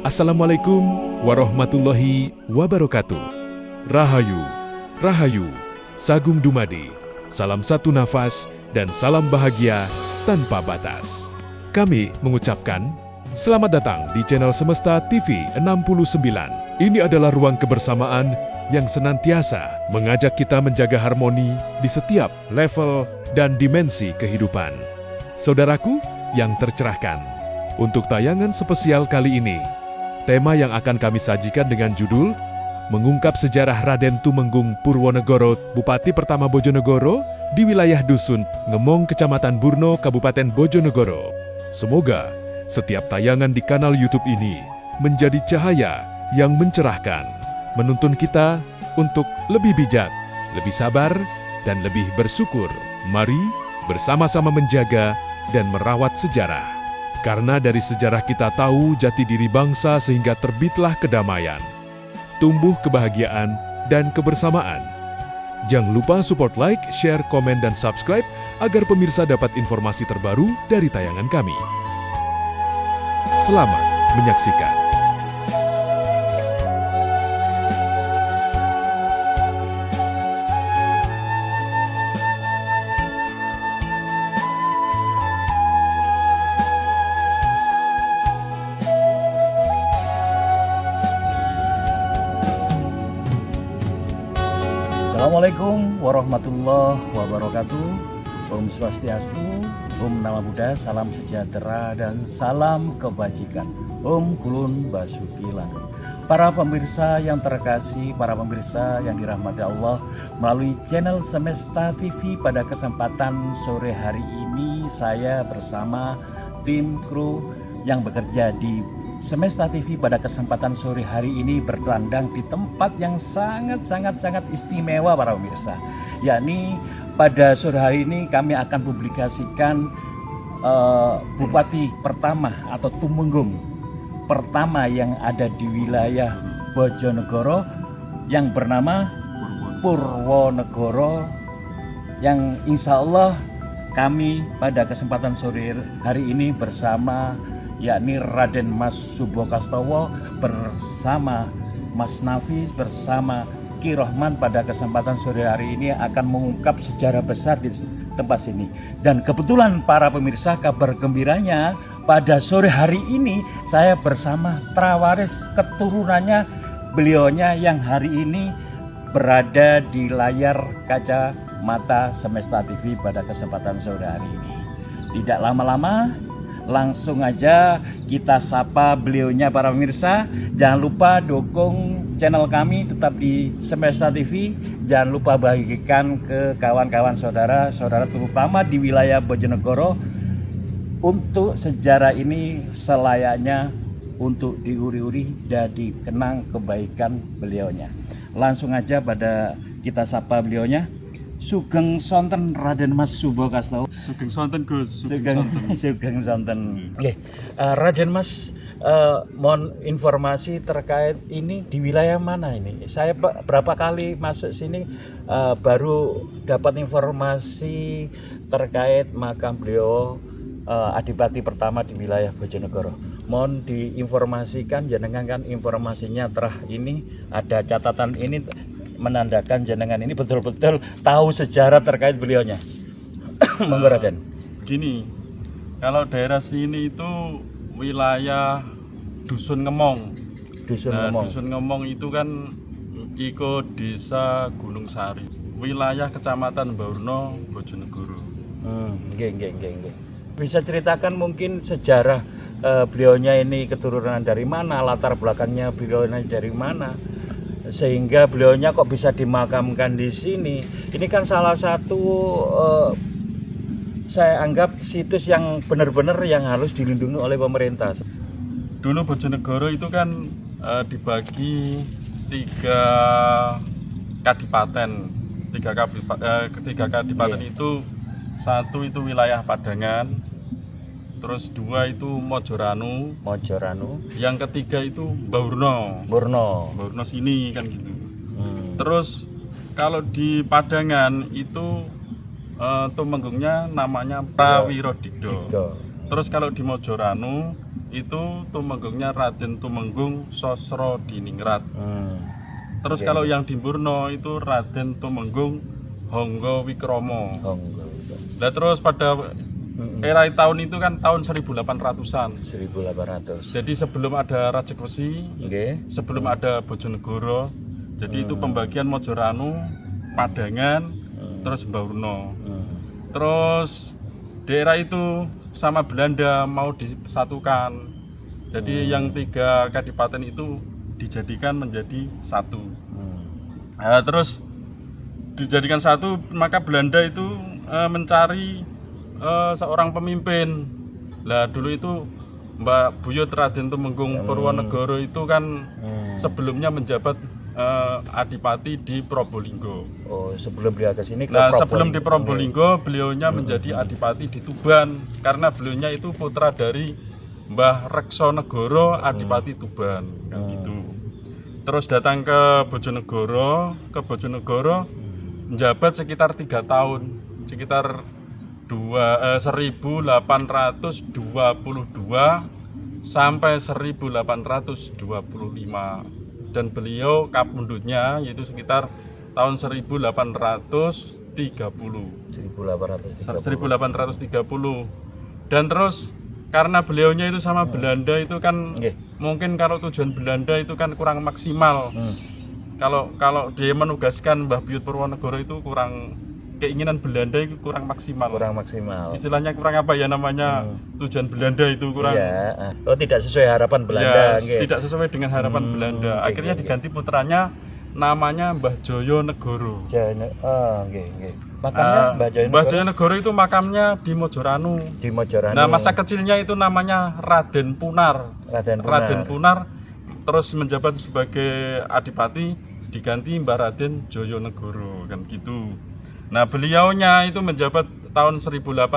Assalamualaikum warahmatullahi wabarakatuh. Rahayu, Rahayu, Sagung Dumadi, salam satu nafas dan salam bahagia tanpa batas. Kami mengucapkan selamat datang di channel Semesta TV 69. Ini adalah ruang kebersamaan yang senantiasa mengajak kita menjaga harmoni di setiap level dan dimensi kehidupan. Saudaraku yang tercerahkan, untuk tayangan spesial kali ini, tema yang akan kami sajikan dengan judul Mengungkap Sejarah Raden Tumenggung Purwonegoro, Bupati pertama Bojonegoro di wilayah Dusun Ngemong, Kecamatan Burno, Kabupaten Bojonegoro. Semoga setiap tayangan di kanal YouTube ini menjadi cahaya yang mencerahkan, menuntun kita untuk lebih bijak, lebih sabar, dan lebih bersyukur. Mari bersama-sama menjaga dan merawat sejarah. Karena dari sejarah kita tahu jati diri bangsa sehingga terbitlah kedamaian, tumbuh kebahagiaan dan kebersamaan. Jangan lupa support, like, share, komen, dan subscribe agar pemirsa dapat informasi terbaru dari tayangan kami. Selamat menyaksikan. Assalamualaikum warahmatullahi wabarakatuh. Om Swastiastu, Om Namo Buddhaya, salam sejahtera dan salam kebajikan. Om Kulun Basuki Langgeng. Para pemirsa yang terkasih, para pemirsa yang dirahmati Allah, melalui channel Semesta TV pada kesempatan sore hari ini saya bersama tim kru yang bekerja di Semesta TV pada kesempatan sore hari ini bertandang di tempat yang sangat istimewa para pemirsa. Yakni pada sore hari ini kami akan publikasikan Bupati pertama atau Tumenggung pertama yang ada di wilayah Bojonegoro yang bernama Purwonegoro, yang insya Allah kami pada kesempatan sore hari ini bersama yakni Raden Mas Subokastowo bersama Mas Nafis bersama Ki Rohman pada kesempatan sore hari ini akan mengungkap sejarah besar di tempat sini. Dan kebetulan para pemirsa, kabar gembiranya pada sore hari ini saya bersama trawaris keturunannya, beliaunya yang hari ini berada di layar kaca mata Semesta TV pada kesempatan sore hari ini. Tidak lama-lama, langsung aja kita sapa beliaunya para pemirsa. Jangan lupa dukung channel kami tetap di Semesta TV. Jangan lupa bagikan ke kawan-kawan saudara-saudara terutama di wilayah Bojonegoro untuk sejarah ini selayaknya untuk diuri-uri dan dikenang kebaikan beliaunya. Langsung aja pada kita sapa beliaunya. Sugeng sonten Raden Mas Subokastowo. Sugeng sonten Gus. Sugeng sonten. Raden Mas, mohon informasi terkait ini di wilayah mana ini? Saya berapa kali masuk sini baru dapat informasi terkait makam beliau Adipati pertama di wilayah Bojonegoro. Mohon diinformasikan, jenengan kan informasinya terah ini ada catatan ini menandakan jenengan ini betul-betul tahu sejarah terkait beliaunya. Monggo Raden. Gini, kalau daerah sini itu wilayah Dusun Ngemong. Dusun Ngemong. Dusun Ngemong itu kan iko desa Gunung Sari, wilayah Kecamatan Burno, Bojonegoro. Nggih. Bisa ceritakan mungkin sejarah beliaunya ini keturunan dari mana, latar belakangnya beliaunya dari mana, sehingga beliaunya kok bisa dimakamkan di sini. Ini kan salah satu saya anggap situs yang benar-benar yang harus dilindungi oleh pemerintah. Dulu Bojonegoro itu kan dibagi tiga kadipaten. Tiga kadipaten itu, satu itu wilayah Padangan, terus dua itu Mojoranu, yang ketiga itu Burno sini kan gitu. Terus kalau di Padangan itu Tumenggungnya namanya Prawirodikdo. Terus kalau di Mojoranu itu tumenggungnya Raden Tumenggung Sosro Diningrat. Terus kalau yang di Mburno itu Raden Tumenggung Honggo Wikromo. Nah terus pada era tahun itu kan tahun 1800-an. 1800. Jadi sebelum ada Rajekwesi, sebelum ada Bojonegoro, jadi itu pembagian Mojoranu, Padangan, terus Mbaurno. Terus daerah itu sama Belanda mau disatukan. Jadi yang 3 kadipaten itu dijadikan menjadi satu. Nah, terus dijadikan satu, maka Belanda itu mencari seorang pemimpin. Lah dulu itu Mbak Buyut Raden Tumenggung Purwonegoro itu kan sebelumnya menjabat adipati di Probolinggo. Oh, sebelum dia ke sini Nah, sebelum di Probolinggo beliaunya menjadi adipati di Tuban karena beliaunya itu putra dari Mbah Rekso Negoro adipati Tuban kan gitu. Terus datang ke Bojonegoro, menjabat sekitar 3 tahun, sekitar 1822 sampai 1825. Dan beliau kapundutnya yaitu sekitar tahun 1830. Dan terus karena beliaunya itu sama Belanda itu kan mungkin kalau tujuan Belanda itu kan kurang maksimal. Kalau dia menugaskan Mbah Buyut Purwonegoro itu kurang, keinginan Belanda itu kurang maksimal. Istilahnya kurang apa ya namanya, tujuan Belanda itu kurang. Iya. Oh, tidak sesuai harapan Belanda. Ya, tidak sesuai dengan harapan Belanda. Akhirnya diganti putranya, namanya Mbah Joyo Negoro. Makamnya Mbah Joyo Negoro itu makamnya di Mojoranu. Nah, masa kecilnya itu namanya Raden Punar. Raden Punar terus menjabat sebagai adipati, diganti Mbah Raden Joyo Negoro kan gitu. Nah, beliaunya itu menjabat tahun 1825,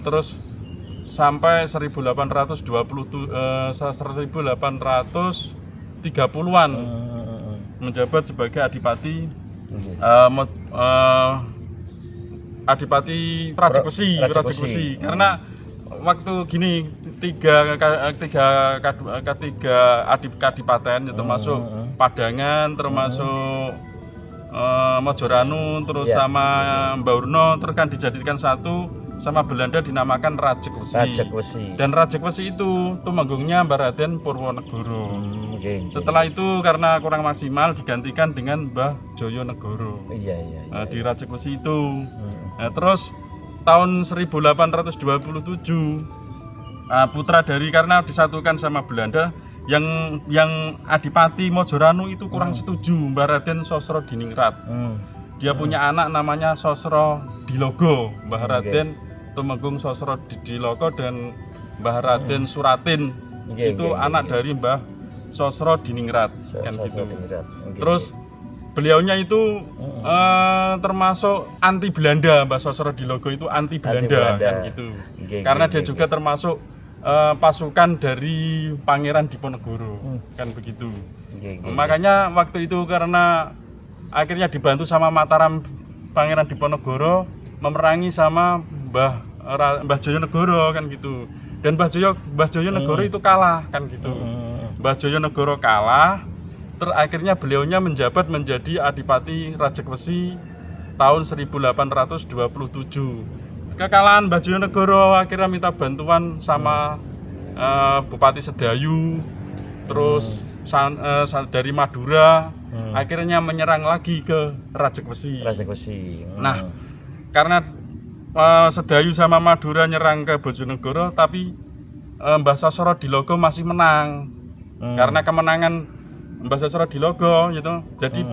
terus sampai 1830-an menjabat sebagai adipati adipati Rajekwesi. Karena waktu gini tiga kadipaten termasuk Padangan, termasuk Mojoranu, terus sama Mbaurno, terus kan dijadikan satu sama Belanda dinamakan Rajekwesi. Dan Rajekwesi itu tumenggungnya Mbah Raden Purwonegoro. Setelah itu karena kurang maksimal digantikan dengan Mbah Joyo Negoro. Di Rajekwesi itu. Nah, terus tahun 1827 putra dari, karena disatukan sama Belanda, yang adipati Mojoranu itu kurang setuju, Mbah Raden Sosro Diningrat. Dia punya anak namanya Sosro Dilogo, Mbah Raden Tumenggung Sosro Dilogo dan Mbah Raden Suratin. Itu anak dari Mbah Sosro Diningrat kan gitu. Terus beliaunya itu termasuk anti Belanda. Mbah Sosro Dilogo itu anti Belanda kan gitu. Karena dia juga termasuk pasukan dari Pangeran Diponegoro kan begitu. Makanya waktu itu karena akhirnya dibantu sama Mataram, Pangeran Diponegoro memerangi sama Mbah Joyo Negoro kan gitu. Dan Mbah Joyo Negoro itu kalah kan gitu. Mbah Joyo Negoro kalah, terakhirnya beliaunya menjabat menjadi adipati Rajekwesi tahun 1827. Kekalahan Mbah Joyo Negoro akhirnya minta bantuan sama Bupati Sedayu, terus dari Madura, akhirnya menyerang lagi ke Rajekwesi. Nah, karena Sedayu sama Madura nyerang ke Bojonegoro, tapi Mbah Sosro Dilogo masih menang. Karena kemenangan Mbah Sosro Dilogo gitu, jadi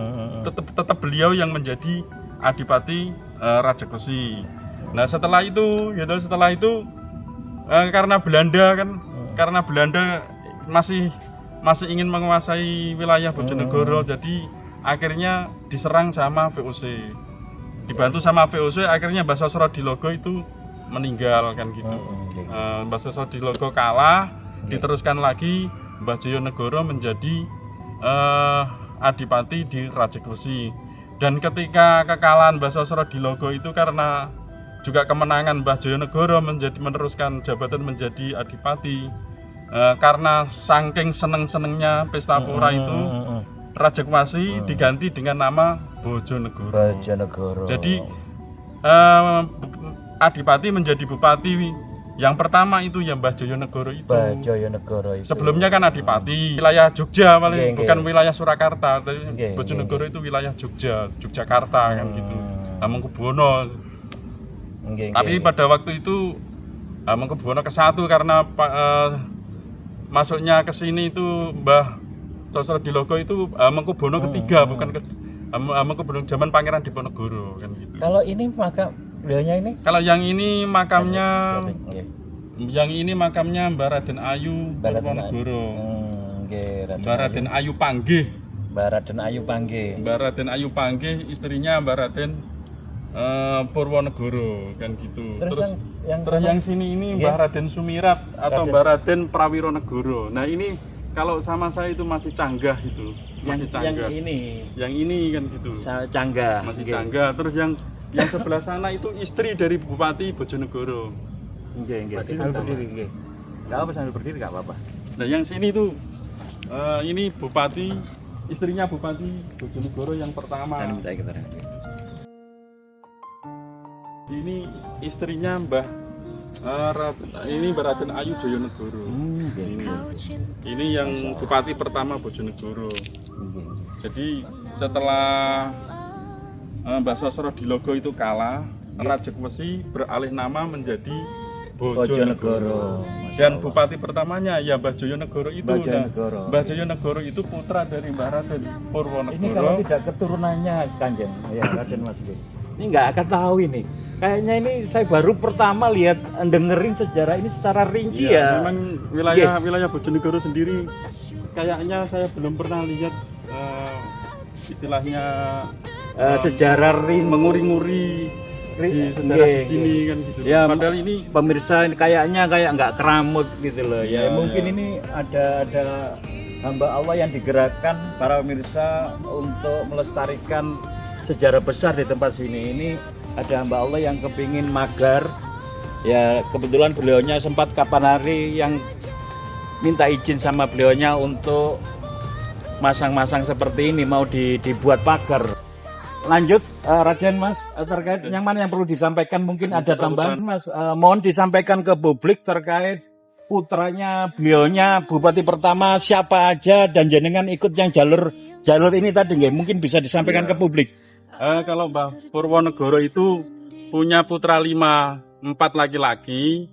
tetap beliau yang menjadi adipati Rajekwesi. Nah, setelah itu karena Belanda masih ingin menguasai wilayah Bojonegoro, jadi akhirnya diserang sama VOC. Dibantu sama VOC, akhirnya Mbah Sosro Dilogo itu meninggal kan gitu. Mbah Sosro Dilogo kalah, diteruskan lagi Mbah Joyo Negoro menjadi adipati di Rajekwesi. Dan ketika kekalahan Mbah Sosro Dilogo itu karena juga kemenangan Mbah Joyonegoro meneruskan jabatan menjadi adipati. Karena saking seneng-senengnya pesta pora itu, Rajakwasi diganti dengan nama Bojonegoro. Jadi adipati menjadi bupati yang pertama itu ya Mbah Joyonegoro itu. Sebelumnya kan adipati wilayah Jogja paling, bukan wilayah Surakarta, tapi Bojonegoro itu wilayah Yogyakarta kan gitu. Hamengkubuwono. Tapi pada waktu itu Hamengkubuwono ke-1 karena masuknya ke sini itu Mbah Sosro Dilogo itu Hamengkubuwono ke-3 bukan Hamengkubuwono zaman Pangeran Diponegoro kan gitu. Kalau ini makam beliaunya ini? Kalau yang ini makamnya Mbah Raden Ayu Purwonegoro. Mbah Raden Ayu Panggih. Mbah Raden Ayu Panggih, istrinya Mbah Raden Purwonegoro kan gitu. Terus yang sini ini Mbah Raden Sumirat atau Mbah Raden Prawironegoro. Nah ini kalau sama saya itu masih canggah itu, masih canggah. Yang ini kan gitu. Canggah. Masih canggah. Terus yang sebelah sana itu istri dari Bupati Bojonegoro. Sambil berdiri, sambil berdiri nggak apa-apa. Nah yang sini tuh ini Bupati, istrinya Bupati Bojonegoro yang pertama. Ini istrinya Mbah Raden Ayu Joyonegoro. Ini yang Bupati pertama Bojonegoro. Jadi setelah Mbah Sosro Dilogo itu kalah, Rajakwesi beralih nama menjadi Bojonegoro. Dan bupati pertamanya ya Mbah Joyonegoro itu. Mbah Joyonegoro itu putra dari Mbah Raden Purwonegoro. Ini kalau tidak keturunannya Kanjeng, ya Raden Mas. Ini nggak akan tahu ini. Kayaknya ini saya baru pertama lihat dengerin sejarah ini secara rinci ya. Memang wilayah Bojonegoro sendiri kayaknya saya belum pernah lihat istilahnya sejarah menguri-nguri di sejarah di sini kan gitu. Ya, padahal ini pemirsa kayaknya nggak keramut gitu loh. Ya mungkin ini ada hamba Allah yang digerakkan para pemirsa untuk melestarikan sejarah besar di tempat sini. Ini ada hamba Allah yang kepingin magar. Ya kebetulan beliaunya sempat kapan hari yang minta izin sama beliaunya untuk masang-masang seperti ini, mau dibuat pagar. Lanjut Raden Mas, terkait yang mana yang perlu disampaikan, mungkin ada tambahan Mas, mohon disampaikan ke publik terkait putranya beliaunya Bupati pertama siapa aja dan jenengan ikut yang jalur ini tadi nggih, mungkin bisa disampaikan ke publik. Kalau Mbah Purwonegoro itu punya putra 5, 4 laki-laki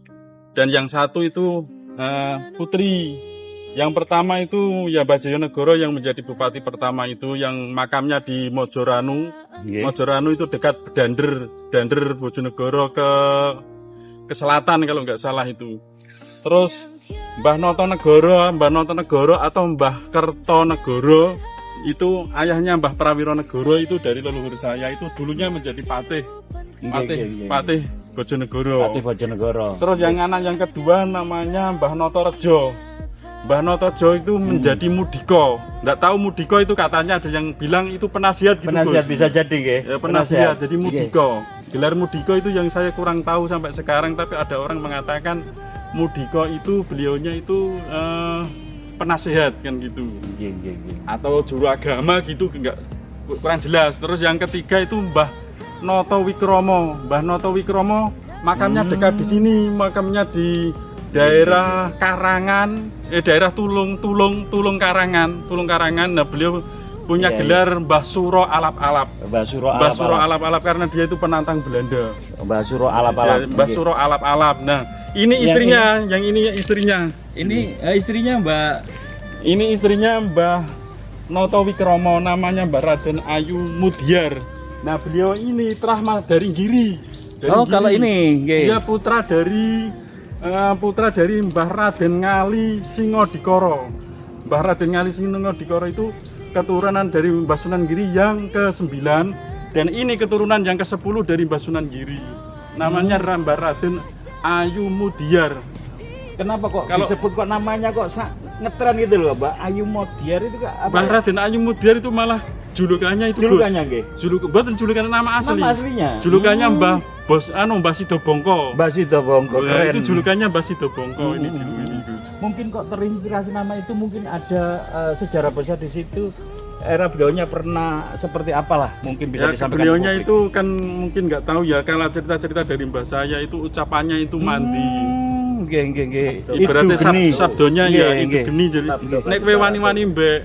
dan yang 1 itu putri. Yang pertama itu ya Mbah Joyonegoro yang menjadi bupati pertama itu yang makamnya di Mojoranu. Mojoranu itu dekat Dander Bojonegoro ke selatan kalau nggak salah itu. Terus Mbah Notonegoro atau Mbah Kertonegoro itu ayahnya Mbah Prawironegoro itu dari leluhur saya itu dulunya menjadi patih Bojonegoro. Terus yang anak yang kedua namanya Mbah Notorejo. Mbah Notorejo itu menjadi Mudiko. Nggak tahu Mudiko itu katanya ada yang bilang itu penasihat gitu. Penasihat bisa jadi nggih. Ya, penasihat jadi Mudiko. Gelar Mudiko itu yang saya kurang tahu sampai sekarang, tapi ada orang mengatakan Mudiko itu beliaunya itu penasihat kan gitu. Atau juru agama gitu, enggak kurang jelas. Terus yang ketiga itu Mbah Noto Wikromo. Mbah Noto Wikromo makamnya dekat di sini, makamnya di daerah Karangan, daerah Tulung Karangan. Nah, beliau punya gelar Mbah Suro Alap-alap. Mbah Suro Alap-alap karena dia itu penantang Belanda. Mbah Suro Alap-alap. Mbah Suro Alap-alap. Nah, ini istrinya, yang ini istrinya. Ini istrinya Mbak. Ini istrinya Mbah Noto Wikromo, namanya Mbah Raden Ayu Mudyar. Nah, beliau ini terah dari Giri. Kalau ini, dia putra dari Mbah Raden Ngali Singodikoro. Mbah Raden Ngali Singodikoro itu keturunan dari Mbah Sunan Giri yang ke-9 dan ini keturunan yang ke-10 dari Mbah Sunan Giri. Namanya Mbah Raden Ayu Mudyar. Kenapa kok disebut kok namanya kok ngetren gitu loh, Mbak Ayu Mudyar itu apa? Mbah Raden Ayu Mudyar itu malah julukannya itu julukannya nggih. Bukan julukan nama asli. Nama aslinya. Julukannya Mbah Bos Mbah Sidobongko. Mbah Sidobongko, Nah, keren. itu julukannya Mbah Sidobongko ini dulu ini, Gus. Mungkin kok terinspirasi nama itu mungkin ada sejarah besar di situ. Era beliaunya pernah seperti apalah mungkin bisa Ya, disampaikan. beliaunya ke publik. itu kan mungkin nggak tahu ya, kalau cerita-cerita dari mbah saya itu ucapannya itu mandi. Nggih. Ibaratnya sabdonya ya itu nggih. geni, jadi Sabdo. nek kowe wani-wani mbek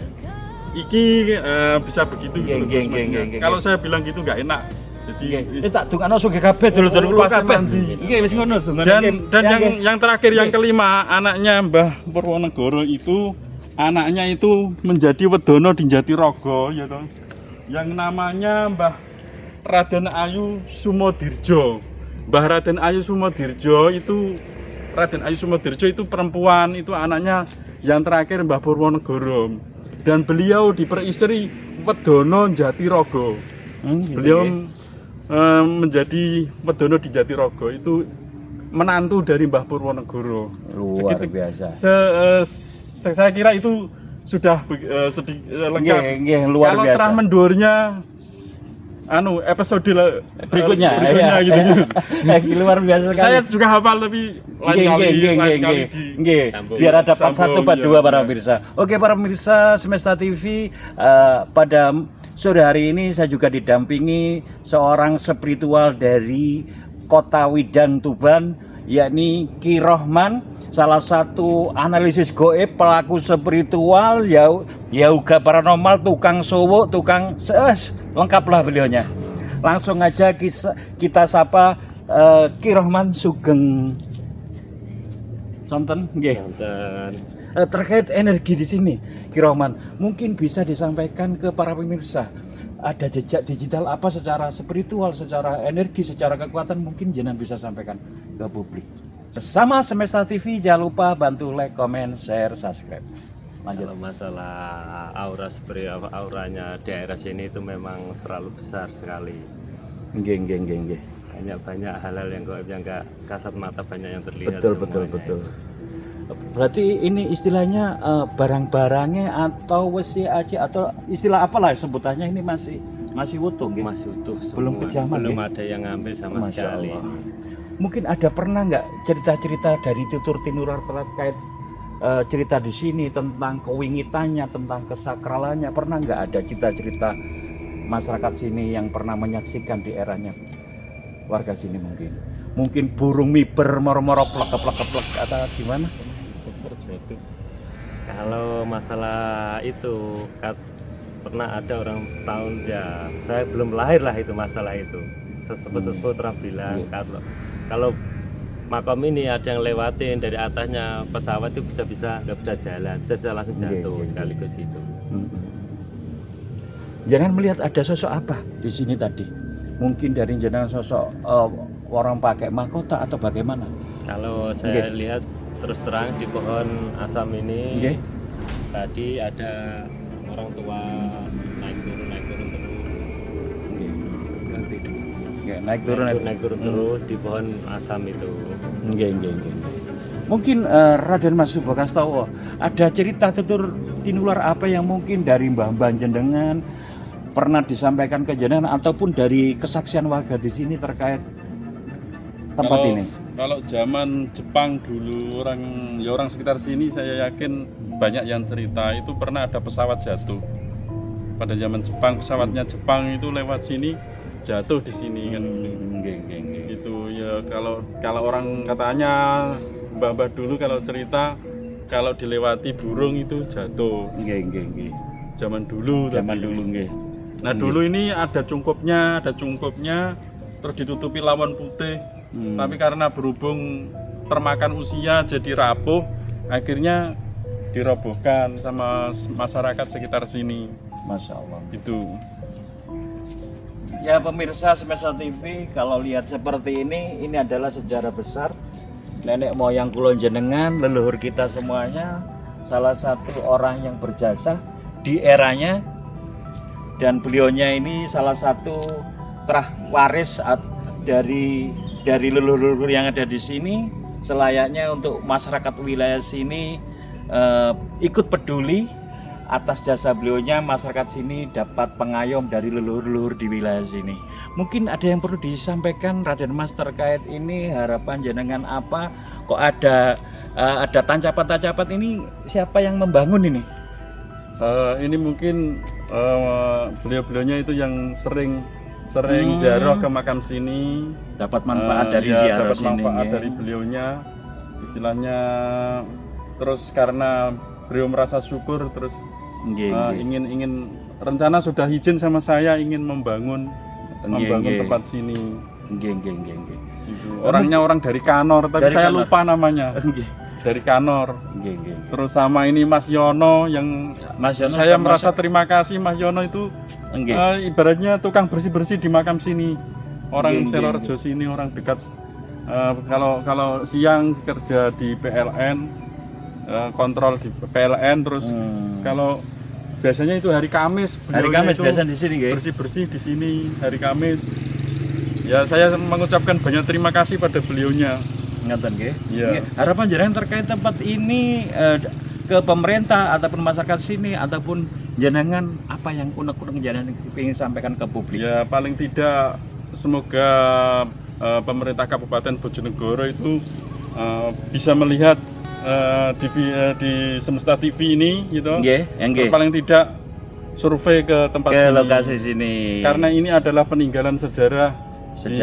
iki bisa begitu Nggih, gitu, nggih, Mas, nggih, maksudnya. nggih, Kalau saya bilang gitu nggak enak. Jadi tak dungakno sugih kabeh dulur-dulur kula Pas kabeh. mandi. Nggih wis ngono dungane. dan yang terakhir yang Nggih. kelima, anaknya Mbah Purwonegoro itu anaknya itu menjadi wedono di Jatirogo ya toh. Yang namanya Mbah Raden Ayu Sumodirjo. Mbah Raden Ayu Sumodirjo itu perempuan, itu anaknya yang terakhir Mbah Purwonegoro. Dan beliau diperistri wedono Jatirogo. Beliau menjadi wedono di Jatirogo, itu menantu dari Mbah Purwonegoro. luar Segitu- biasa. Saya kira itu sudah lengkap. Nggih, luar Kalau biasa. terah mendurnya episode Berikutnya gitu. luar biasa sekali. Saya juga hafal, tapi lain kali Nggih. Biar ada part 1 part 2 para pemirsa. Oke para pemirsa Semesta TV, pada sore hari ini saya juga didampingi seorang spiritual dari Kota Widang Tuban, yakni Ki Rohman, salah satu analisis goib, pelaku spiritual, yoga paranormal, tukang sowo, tukang lengkaplah beliaunya. Langsung aja kita sapa Ki Rohman Sugeng. Sonten nggih. Terkait energi di sini, Ki Rohman, mungkin bisa disampaikan ke para pemirsa. Ada jejak digital apa secara spiritual, secara energi, secara kekuatan, mungkin jenengan bisa sampaikan ke publik. Bersama Semesta TV, jangan lupa bantu like, comment, share, subscribe. Lanjut. Kalau masalah auranya daerah sini itu memang terlalu besar sekali. Nggih. Banyak hal-hal yang gaib yang nggak kasat mata, banyak yang terlihat. Betul. semuanya. Berarti ini istilahnya barang-barangnya atau wesi aja atau istilah apalah sebutannya ini masih utuh, nggih? Masih utuh Belum semua. kejaman, Belum ya? ada yang ngambil sama Masya sekali. Allah. Mungkin ada pernah nggak cerita-cerita dari tutur tinurar terkait cerita di sini tentang kewingitannya, tentang kesakralannya, pernah nggak ada cerita-cerita masyarakat sini yang pernah menyaksikan di eranya warga sini mungkin burung miber moro-moro plek atau gimana? Terjatuh. Kalau masalah itu pernah ada orang tahun ya saya belum lahir lah itu masalah itu. Sesepuh pernah bilang kalau makam ini ada yang lewatin dari atasnya pesawat itu bisa nggak bisa jalan, bisa langsung jatuh sekaligus gitu. Jangan melihat ada sosok apa di sini tadi. Mungkin dari jenengan sosok orang pakai mahkota atau bagaimana? Kalau saya lihat terus terang di pohon asam ini tadi ada orang tua naik turun terus. Naik turun terus di pohon asam itu. Nggih. Mungkin Raden Mas Subokastowo ada cerita tutur tinular apa yang mungkin dari mbah-mbah jenengan pernah disampaikan ke jenengan ataupun dari kesaksian warga di sini terkait tempat ini? Kalau zaman Jepang dulu orang sekitar sini saya yakin banyak yang cerita itu pernah ada pesawat jatuh. Pada zaman Jepang, pesawatnya Jepang itu lewat sini jatuh di sini kan. Itu ya kalau orang katanya mbah-mbah dulu kalau cerita kalau dilewati burung itu jatuh. Nggih. Zaman dulu. Nggih. Nah dulu ini ada cungkupnya terus ditutupi lawan putih. Tapi karena berhubung termakan usia jadi rapuh, akhirnya dirobohkan sama masyarakat sekitar sini. Masya Allah. Itu. Ya pemirsa Semesta TV, kalau lihat seperti ini adalah sejarah besar. Nenek moyang kula jenengan, leluhur kita semuanya, salah satu orang yang berjasa di eranya, dan beliaunya ini salah satu terah waris dari leluhur yang ada di sini. Selayaknya untuk masyarakat wilayah sini ikut peduli atas jasa beliaunya, masyarakat sini dapat pengayom dari leluhur-leluhur di wilayah sini. Mungkin ada yang perlu disampaikan Raden Mas terkait ini, harapan jenengan apa? Kok ada tancapan-tancapan ini, siapa yang membangun ini? Ini mungkin beliau-beliaunya itu yang sering ziarah ke makam sini, Dapat manfaat dari ya, ziarah dapat sini. manfaat ya. dari beliaunya, istilahnya. Terus karena beliau merasa syukur, terus Nggih, nggih. ingin rencana sudah izin sama saya ingin membangun Nggih. tempat sini. Nggih. Gitu. Orangnya orang dari Kanor, tapi Dari saya Kanor. lupa namanya. Nggih. Dari Kanor. Nggih. Terus sama ini Mas Yono yang Mas Yono, saya Mas- merasa terima kasih Mas Yono itu Nggih. ibaratnya tukang bersih-bersih di makam sini. Orang Nggih, Selorejo sini, orang dekat. Kalau siang kerja di PLN, kontrol di PLN, terus kalau biasanya itu hari Kamis. Hari beliaunya Kamis itu biasa di sini, nggih. bersih-bersih di sini hari Kamis. Ya saya mengucapkan banyak terima kasih pada beliaunya. Ngaten nggih. Iya. Nggih. Harapan jenengan terkait tempat ini ke pemerintah ataupun masyarakat sini ataupun jenengan apa yang unek-unek jenengan ingin sampaikan ke publik? Ya paling tidak semoga pemerintah Kabupaten Bojonegoro itu bisa melihat di Semesta TV ini gitu. Nggih, nggih. Paling tidak survei ke tempat Ke sini. lokasi sini. Karena ini adalah peninggalan sejarah di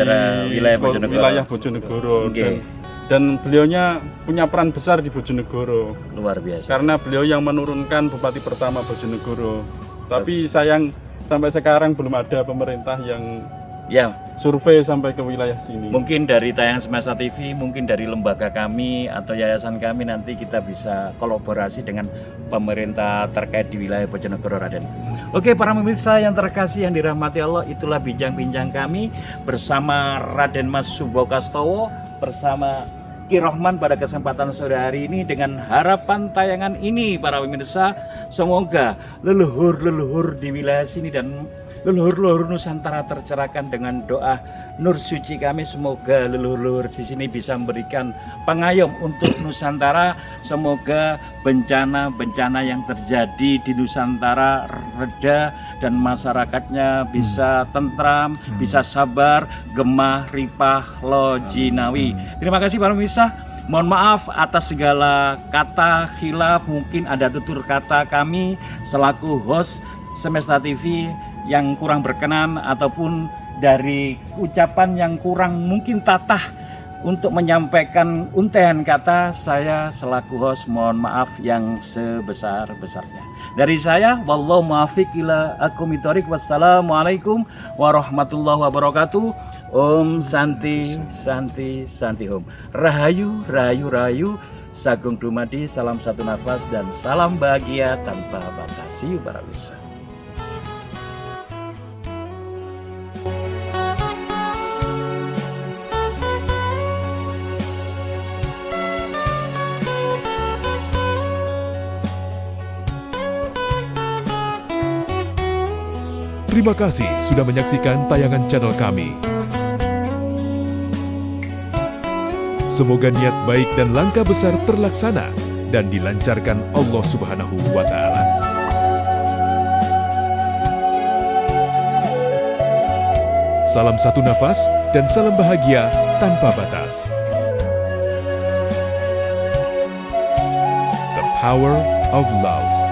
wilayah Bojonegoro. wilayah Bojonegoro. Nggih. Dan beliaunya punya peran besar di Bojonegoro. Luar biasa. Karena beliau yang menurunkan bupati pertama Bojonegoro. Tapi sayang sampai sekarang belum ada pemerintah yang Ya, survei sampai ke wilayah sini. mungkin dari tayangan Semesta TV, mungkin dari lembaga kami atau yayasan kami nanti kita bisa kolaborasi dengan pemerintah terkait di wilayah Bojonegoro, Raden. Oke, para pemirsa yang terkasih yang dirahmati Allah, itulah bincang-bincang kami bersama Raden Mas Subokastowo bersama Ki Rohman pada kesempatan sore hari ini, dengan harapan tayangan ini para pemirsa semoga leluhur-leluhur di wilayah sini dan leluhur-leluhur Nusantara tercerahkan dengan doa nur suci kami. Semoga leluhur-leluhur di sini bisa memberikan pengayom untuk Nusantara. Semoga bencana-bencana yang terjadi di Nusantara reda dan masyarakatnya bisa tentram, bisa sabar, gemah, ripah, lojinawi. Terima kasih para pemirsa. Mohon maaf atas segala kata khilaf, mungkin ada tutur kata kami selaku host Semesta TV yang kurang berkenan ataupun dari ucapan yang kurang mungkin tatah untuk menyampaikan untaian kata, saya selaku host mohon maaf yang sebesar-besarnya. Dari saya, wallahu muwaffiq ila aqwamit thoriq. Wassalamualaikum warahmatullahi wabarakatuh. Om Santi Santi Santi Om. Rahayu Rahayu Rahayu. Sagung Dumadi, salam satu nafas dan salam bahagia tanpa batas. See you para pemirsa. Terima kasih sudah menyaksikan tayangan channel kami. Semoga niat baik dan langkah besar terlaksana dan dilancarkan Allah Subhanahu wa Ta'ala. Salam satu nafas dan salam bahagia tanpa batas. The power of love.